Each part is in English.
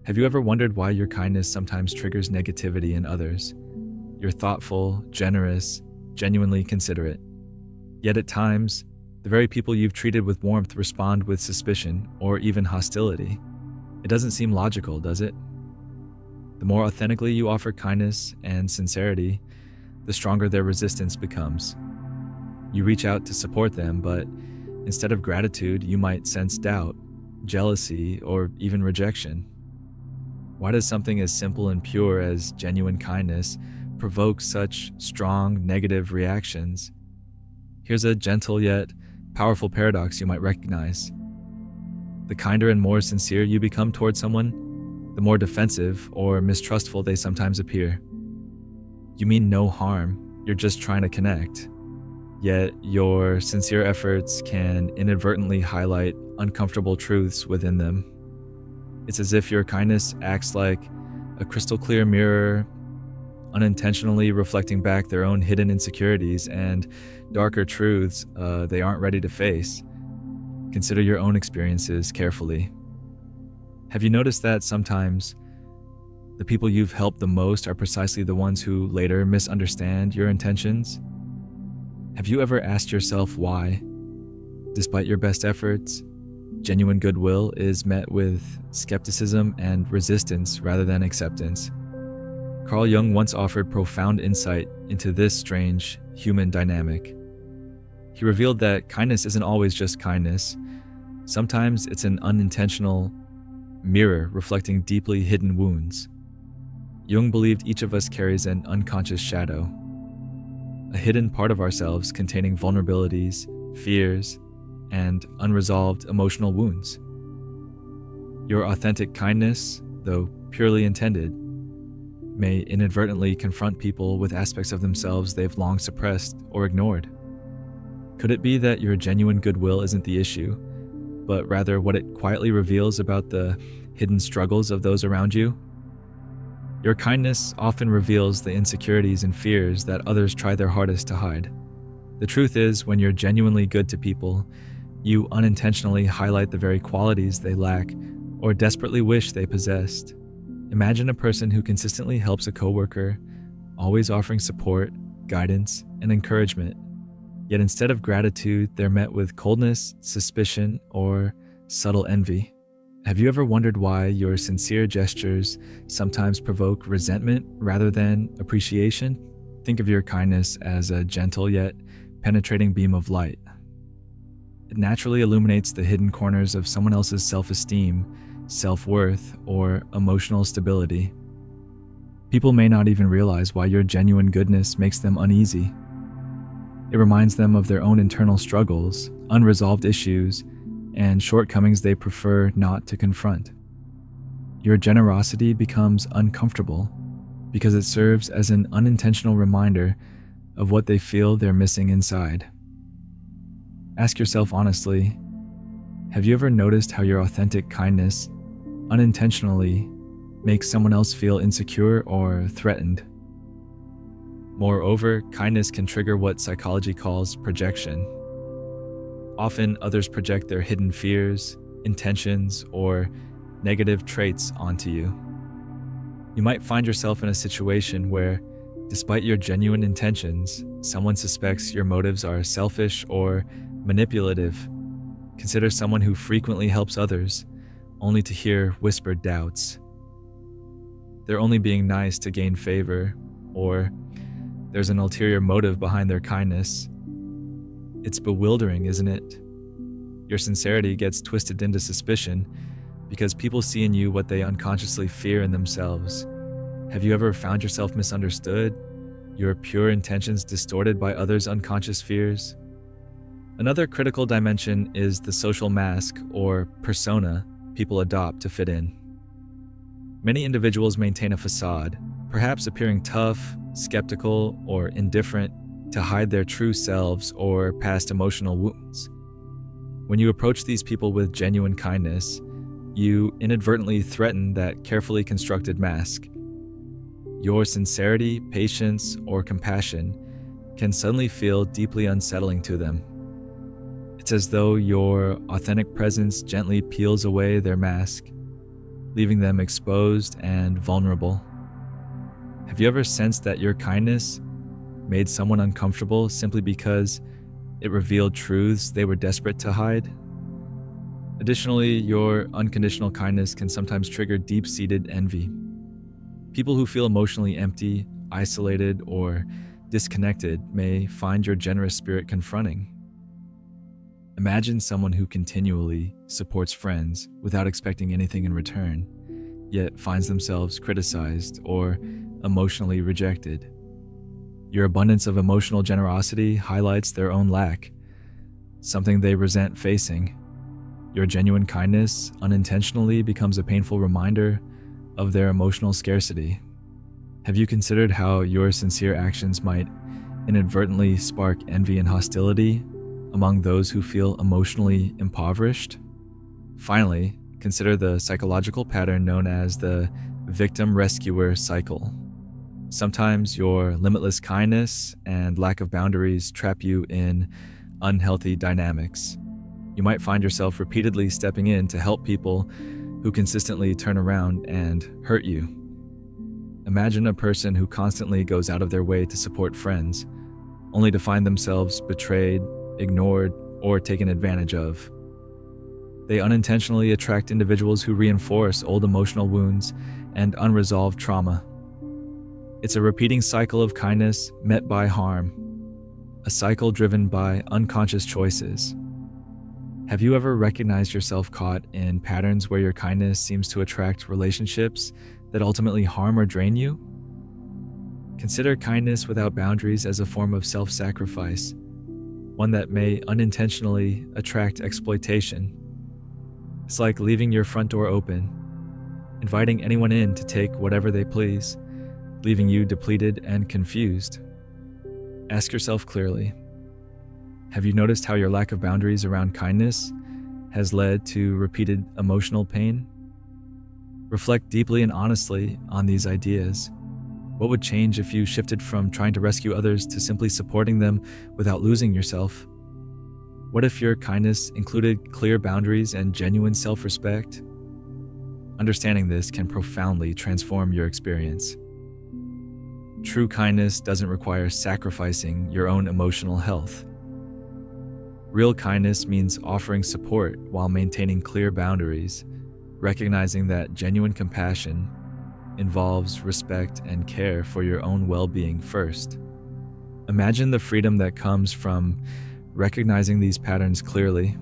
Have you ever wondered why your kindness sometimes triggers negativity in others? You're thoughtful, generous, genuinely considerate. Yet at times, the very people you've treated with warmth respond with suspicion or even hostility. It doesn't seem logical, does it? The more authentically you offer kindness and sincerity, the stronger their resistance becomes. You reach out to support them, but instead of gratitude, you might sense doubt, jealousy, or even rejection. Why does something as simple and pure as genuine kindness provoke such strong negative reactions? Here's a gentle yet powerful paradox you might recognize. The kinder and more sincere you become towards someone, the more defensive or mistrustful they sometimes appear. You mean no harm, you're just trying to connect. Yet your sincere efforts can inadvertently highlight uncomfortable truths within them. It's as if your kindness acts like a crystal clear mirror, unintentionally reflecting back their own hidden insecurities and darker truths they aren't ready to face. Consider your own experiences carefully. Have you noticed that sometimes the people you've helped the most are precisely the ones who later misunderstand your intentions? Have you ever asked yourself why, despite your best efforts, genuine goodwill is met with skepticism and resistance rather than acceptance? Carl Jung once offered profound insight into this strange human dynamic. He revealed that kindness isn't always just kindness. Sometimes it's an unintentional mirror reflecting deeply hidden wounds. Jung believed each of us carries an unconscious shadow, a hidden part of ourselves containing vulnerabilities, fears, and unresolved emotional wounds. Your authentic kindness, though purely intended, may inadvertently confront people with aspects of themselves they've long suppressed or ignored. Could it be that your genuine goodwill isn't the issue, but rather what it quietly reveals about the hidden struggles of those around you? Your kindness often reveals the insecurities and fears that others try their hardest to hide. The truth is, when you're genuinely good to people, you unintentionally highlight the very qualities they lack or desperately wish they possessed. Imagine a person who consistently helps a coworker, always offering support, guidance, and encouragement. Yet instead of gratitude, they're met with coldness, suspicion, or subtle envy. Have you ever wondered why your sincere gestures sometimes provoke resentment rather than appreciation? Think of your kindness as a gentle yet penetrating beam of light. It naturally illuminates the hidden corners of someone else's self-esteem, self-worth, or emotional stability. People may not even realize why your genuine goodness makes them uneasy. It reminds them of their own internal struggles, unresolved issues, and shortcomings they prefer not to confront. Your generosity becomes uncomfortable because it serves as an unintentional reminder of what they feel they're missing inside. Ask yourself honestly, have you ever noticed how your authentic kindness unintentionally makes someone else feel insecure or threatened? Moreover, kindness can trigger what psychology calls projection. Often, others project their hidden fears, intentions, or negative traits onto you. You might find yourself in a situation where, despite your genuine intentions, someone suspects your motives are selfish or manipulative. Consider someone who frequently helps others, only to hear whispered doubts. They're only being nice to gain favor, or there's an ulterior motive behind their kindness. It's bewildering, isn't it? Your sincerity gets twisted into suspicion because people see in you what they unconsciously fear in themselves. Have you ever found yourself misunderstood, your pure intentions distorted by others' unconscious fears? Another critical dimension is the social mask or persona people adopt to fit in. Many individuals maintain a facade, perhaps appearing tough, skeptical, or indifferent to hide their true selves or past emotional wounds. When you approach these people with genuine kindness, you inadvertently threaten that carefully constructed mask. Your sincerity, patience, or compassion can suddenly feel deeply unsettling to them. It's as though your authentic presence gently peels away their mask, leaving them exposed and vulnerable. Have you ever sensed that your kindness made someone uncomfortable simply because it revealed truths they were desperate to hide? Additionally, your unconditional kindness can sometimes trigger deep-seated envy. People who feel emotionally empty, isolated, or disconnected may find your generous spirit confronting. Imagine someone who continually supports friends without expecting anything in return, yet finds themselves criticized or emotionally rejected. Your abundance of emotional generosity highlights their own lack, something they resent facing. Your genuine kindness unintentionally becomes a painful reminder of their emotional scarcity. Have you considered how your sincere actions might inadvertently spark envy and hostility among those who feel emotionally impoverished? Finally, consider the psychological pattern known as the victim-rescuer cycle. Sometimes your limitless kindness and lack of boundaries trap you in unhealthy dynamics. You might find yourself repeatedly stepping in to help people who consistently turn around and hurt you. Imagine a person who constantly goes out of their way to support friends, only to find themselves betrayed, ignored, or taken advantage of. They unintentionally attract individuals who reinforce old emotional wounds and unresolved trauma. It's a repeating cycle of kindness met by harm, a cycle driven by unconscious choices. Have you ever recognized yourself caught in patterns where your kindness seems to attract relationships that ultimately harm or drain you? Consider kindness without boundaries as a form of self-sacrifice, one that may unintentionally attract exploitation. It's like leaving your front door open, inviting anyone in to take whatever they please, leaving you depleted and confused. Ask yourself clearly, have you noticed how your lack of boundaries around kindness has led to repeated emotional pain? Reflect deeply and honestly on these ideas. What would change if you shifted from trying to rescue others to simply supporting them without losing yourself? What if your kindness included clear boundaries and genuine self-respect? Understanding this can profoundly transform your experience. True kindness doesn't require sacrificing your own emotional health. Real kindness means offering support while maintaining clear boundaries, recognizing that genuine compassion involves respect and care for your own well-being first. Imagine the freedom that comes from recognizing these patterns clearly.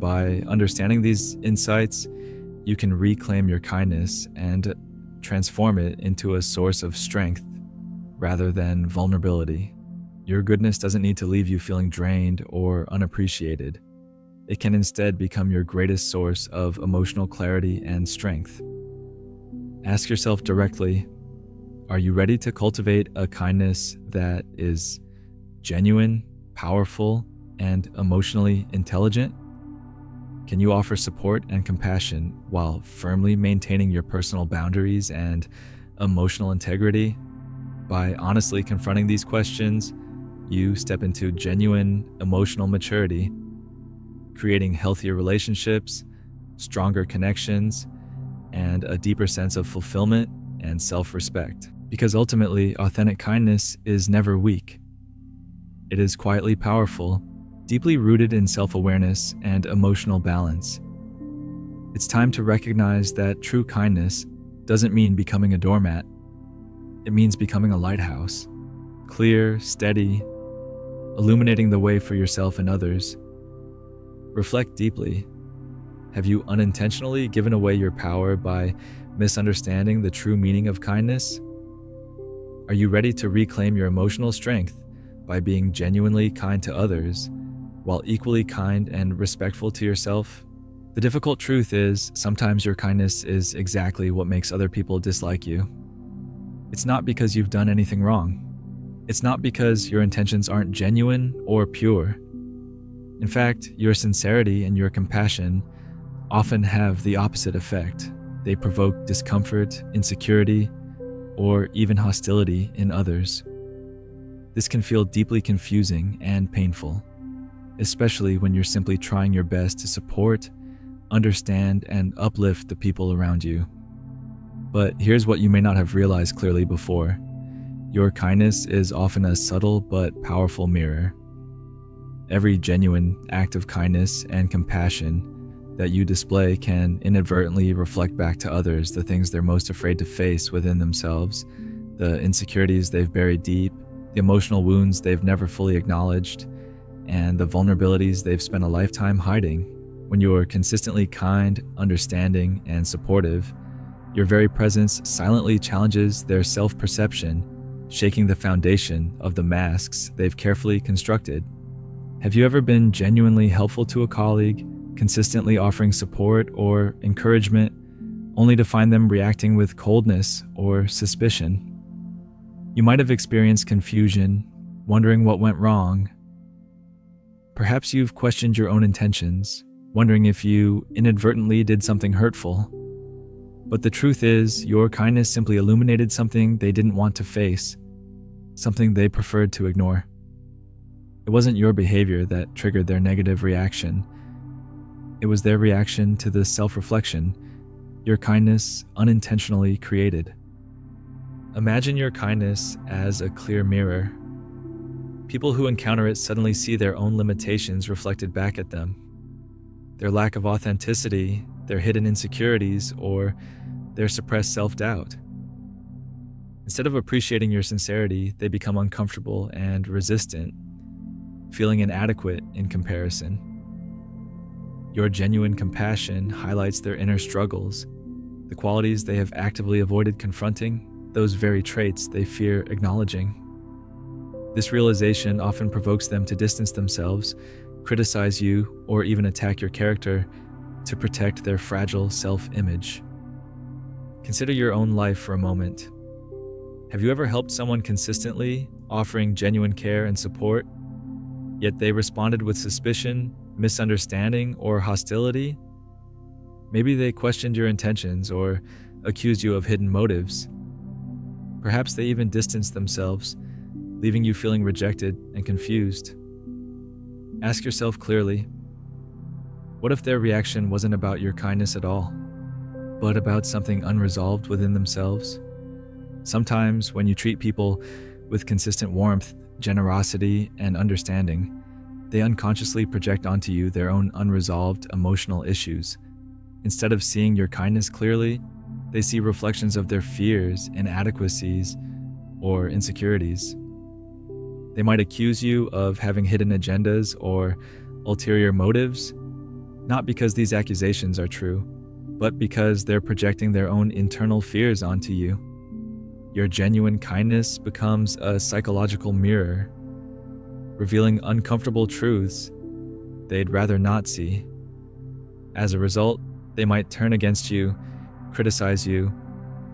By understanding these insights, you can reclaim your kindness and transform it into a source of strength rather than vulnerability. Your goodness doesn't need to leave you feeling drained or unappreciated. It can instead become your greatest source of emotional clarity and strength. Ask yourself directly, are you ready to cultivate a kindness that is genuine, powerful, and emotionally intelligent? Can you offer support and compassion while firmly maintaining your personal boundaries and emotional integrity? By honestly confronting these questions, you step into genuine emotional maturity, creating healthier relationships, stronger connections, and a deeper sense of fulfillment and self-respect. Because ultimately, authentic kindness is never weak. It is quietly powerful, deeply rooted in self-awareness and emotional balance. It's time to recognize that true kindness doesn't mean becoming a doormat. It means becoming a lighthouse, clear, steady, illuminating the way for yourself and others. Reflect deeply. Have you unintentionally given away your power by misunderstanding the true meaning of kindness? Are you ready to reclaim your emotional strength by being genuinely kind to others, while equally kind and respectful to yourself? The difficult truth is, sometimes your kindness is exactly what makes other people dislike you. It's not because you've done anything wrong. It's not because your intentions aren't genuine or pure. In fact, your sincerity and your compassion often have the opposite effect. They provoke discomfort, insecurity, or even hostility in others. This can feel deeply confusing and painful, especially when you're simply trying your best to support, understand, and uplift the people around you. But here's what you may not have realized clearly before. Your kindness is often a subtle but powerful mirror. Every genuine act of kindness and compassion that you display can inadvertently reflect back to others the things they're most afraid to face within themselves, the insecurities they've buried deep, the emotional wounds they've never fully acknowledged, and the vulnerabilities they've spent a lifetime hiding. When you're consistently kind, understanding, and supportive, your very presence silently challenges their self-perception, shaking the foundation of the masks they've carefully constructed. Have you ever been genuinely helpful to a colleague, consistently offering support or encouragement, only to find them reacting with coldness or suspicion? You might have experienced confusion, wondering what went wrong. Perhaps you've questioned your own intentions, wondering if you inadvertently did something hurtful. But the truth is, your kindness simply illuminated something they didn't want to face, something they preferred to ignore. It wasn't your behavior that triggered their negative reaction. It was their reaction to the self-reflection your kindness unintentionally created. Imagine your kindness as a clear mirror. People who encounter it suddenly see their own limitations reflected back at them. Their lack of authenticity, their hidden insecurities, or their suppressed self-doubt. Instead of appreciating your sincerity, they become uncomfortable and resistant, feeling inadequate in comparison. Your genuine compassion highlights their inner struggles, the qualities they have actively avoided confronting, those very traits they fear acknowledging. This realization often provokes them to distance themselves, criticize you, or even attack your character to protect their fragile self-image. Consider your own life for a moment. Have you ever helped someone consistently, offering genuine care and support, yet they responded with suspicion, misunderstanding, or hostility? Maybe they questioned your intentions or accused you of hidden motives. Perhaps they even distanced themselves, leaving you feeling rejected and confused. Ask yourself clearly, what if their reaction wasn't about your kindness at all, but about something unresolved within themselves? Sometimes when you treat people with consistent warmth, generosity, and understanding, they unconsciously project onto you their own unresolved emotional issues. Instead of seeing your kindness clearly, they see reflections of their fears, inadequacies, or insecurities. They might accuse you of having hidden agendas or ulterior motives, not because these accusations are true, but because they're projecting their own internal fears onto you. Your genuine kindness becomes a psychological mirror, revealing uncomfortable truths they'd rather not see. As a result, they might turn against you, criticize you,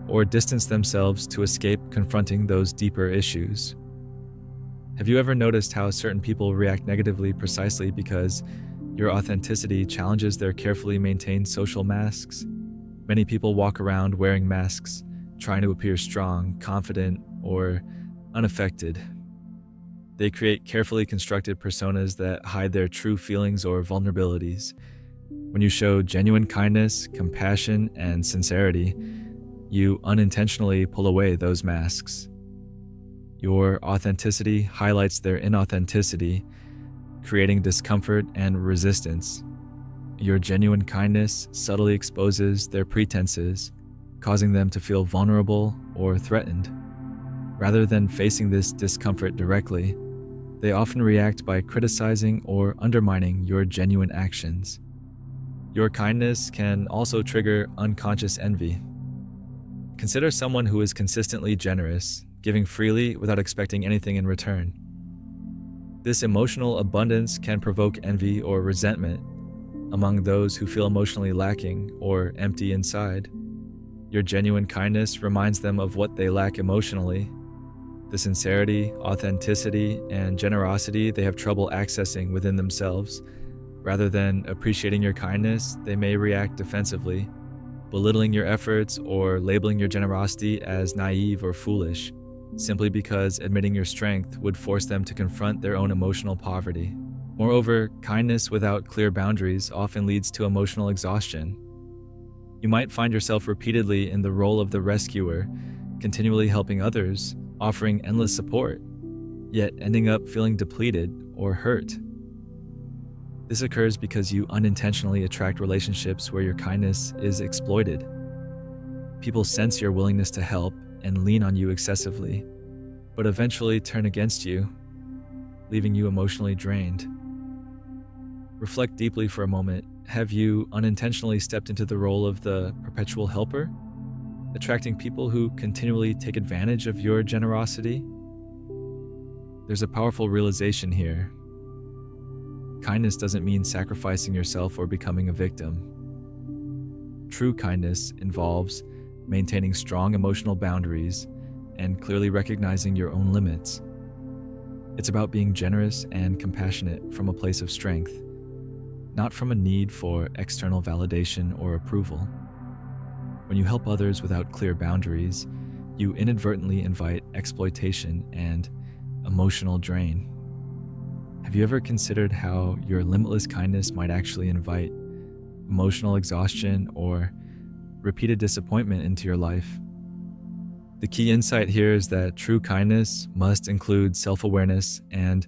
or distance themselves to escape confronting those deeper issues. Have you ever noticed how certain people react negatively precisely because your authenticity challenges their carefully maintained social masks? Many people walk around wearing masks, trying to appear strong, confident, or unaffected. They create carefully constructed personas that hide their true feelings or vulnerabilities. When you show genuine kindness, compassion, and sincerity, you unintentionally pull away those masks. Your authenticity highlights their inauthenticity, creating discomfort and resistance. Your genuine kindness subtly exposes their pretenses, causing them to feel vulnerable or threatened. Rather than facing this discomfort directly, they often react by criticizing or undermining your genuine actions. Your kindness can also trigger unconscious envy. Consider someone who is consistently generous, giving freely without expecting anything in return. This emotional abundance can provoke envy or resentment among those who feel emotionally lacking or empty inside. Your genuine kindness reminds them of what they lack emotionally, the sincerity, authenticity, and generosity they have trouble accessing within themselves. Rather than appreciating your kindness, they may react defensively, belittling your efforts or labeling your generosity as naive or foolish, simply because admitting your strength would force them to confront their own emotional poverty. Moreover, kindness without clear boundaries often leads to emotional exhaustion. You might find yourself repeatedly in the role of the rescuer, continually helping others, offering endless support, yet ending up feeling depleted or hurt. This occurs because you unintentionally attract relationships where your kindness is exploited. People sense your willingness to help and lean on you excessively, but eventually turn against you, leaving you emotionally drained. Reflect deeply for a moment. Have you unintentionally stepped into the role of the perpetual helper, attracting people who continually take advantage of your generosity? There's a powerful realization here. Kindness doesn't mean sacrificing yourself or becoming a victim. True kindness involves maintaining strong emotional boundaries and clearly recognizing your own limits. It's about being generous and compassionate from a place of strength, not from a need for external validation or approval. When you help others without clear boundaries, you inadvertently invite exploitation and emotional drain. Have you ever considered how your limitless kindness might actually invite emotional exhaustion or repeated disappointment into your life? The key insight here is that true kindness must include self-awareness and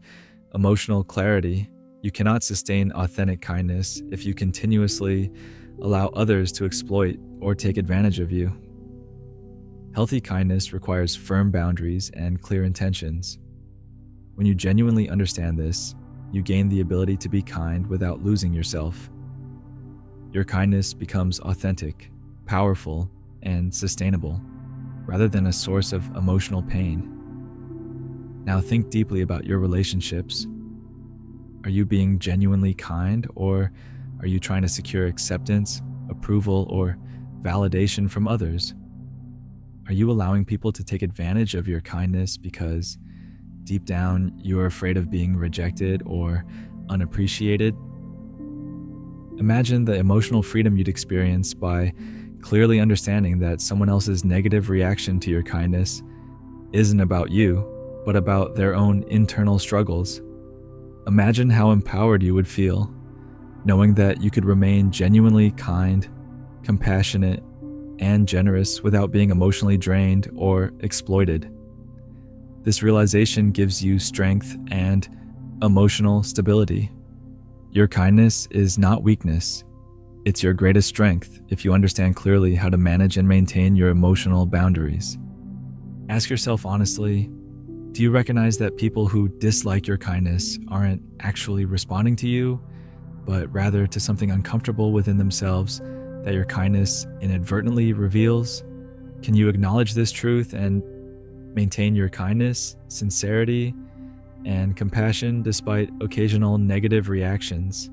emotional clarity. You cannot sustain authentic kindness if you continuously allow others to exploit or take advantage of you. Healthy kindness requires firm boundaries and clear intentions. When you genuinely understand this, you gain the ability to be kind without losing yourself. Your kindness becomes authentic, powerful, and sustainable, rather than a source of emotional pain. Now think deeply about your relationships. Are you being genuinely kind, or are you trying to secure acceptance, approval, or validation from others? Are you allowing people to take advantage of your kindness because deep down you're afraid of being rejected or unappreciated? Imagine the emotional freedom you'd experience by clearly understanding that someone else's negative reaction to your kindness isn't about you, but about their own internal struggles. Imagine how empowered you would feel, knowing that you could remain genuinely kind, compassionate, and generous without being emotionally drained or exploited. This realization gives you strength and emotional stability. Your kindness is not weakness. It's your greatest strength if you understand clearly how to manage and maintain your emotional boundaries. Ask yourself honestly, do you recognize that people who dislike your kindness aren't actually responding to you, but rather to something uncomfortable within themselves that your kindness inadvertently reveals? Can you acknowledge this truth and maintain your kindness, sincerity, and compassion despite occasional negative reactions?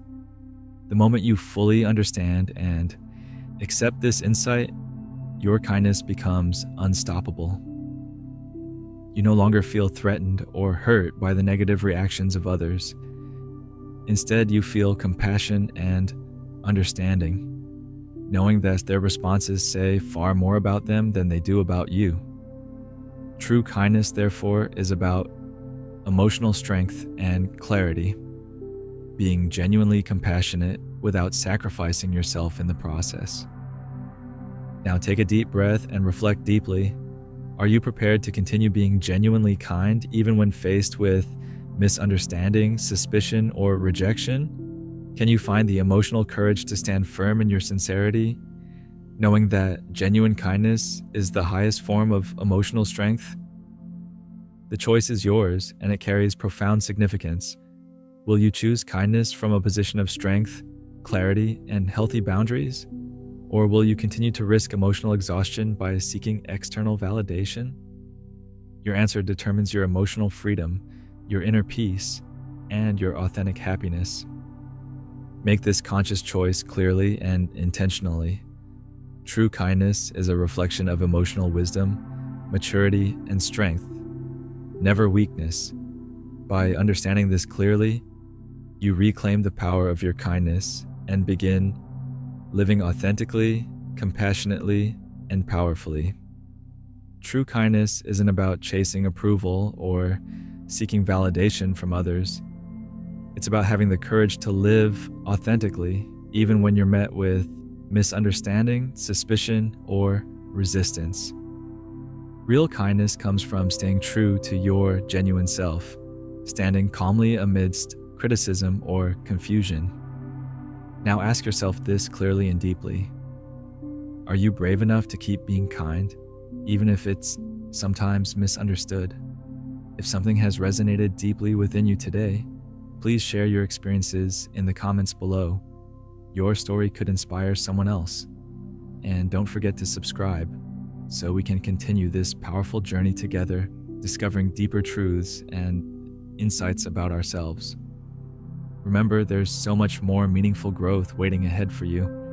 The moment you fully understand and accept this insight, your kindness becomes unstoppable. You no longer feel threatened or hurt by the negative reactions of others. Instead, you feel compassion and understanding, knowing that their responses say far more about them than they do about you. True kindness, therefore, is about emotional strength and clarity, being genuinely compassionate without sacrificing yourself in the process. Now take a deep breath and reflect deeply. Are you prepared to continue being genuinely kind even when faced with misunderstanding, suspicion, or rejection? Can you find the emotional courage to stand firm in your sincerity, knowing that genuine kindness is the highest form of emotional strength? The choice is yours, and it carries profound significance. Will you choose kindness from a position of strength, clarity, and healthy boundaries? Or will you continue to risk emotional exhaustion by seeking external validation? Your answer determines your emotional freedom, your inner peace, and your authentic happiness. Make this conscious choice clearly and intentionally. True kindness is a reflection of emotional wisdom, maturity, and strength, never weakness. By understanding this clearly, you reclaim the power of your kindness and begin living authentically, compassionately, and powerfully. True kindness isn't about chasing approval or seeking validation from others. It's about having the courage to live authentically, even when you're met with misunderstanding, suspicion, or resistance. Real kindness comes from staying true to your genuine self, standing calmly amidst criticism or confusion. Now ask yourself this clearly and deeply. Are you brave enough to keep being kind, even if it's sometimes misunderstood? If something has resonated deeply within you today, please share your experiences in the comments below. Your story could inspire someone else. And don't forget to subscribe so we can continue this powerful journey together, discovering deeper truths and insights about ourselves. Remember, there's so much more meaningful growth waiting ahead for you.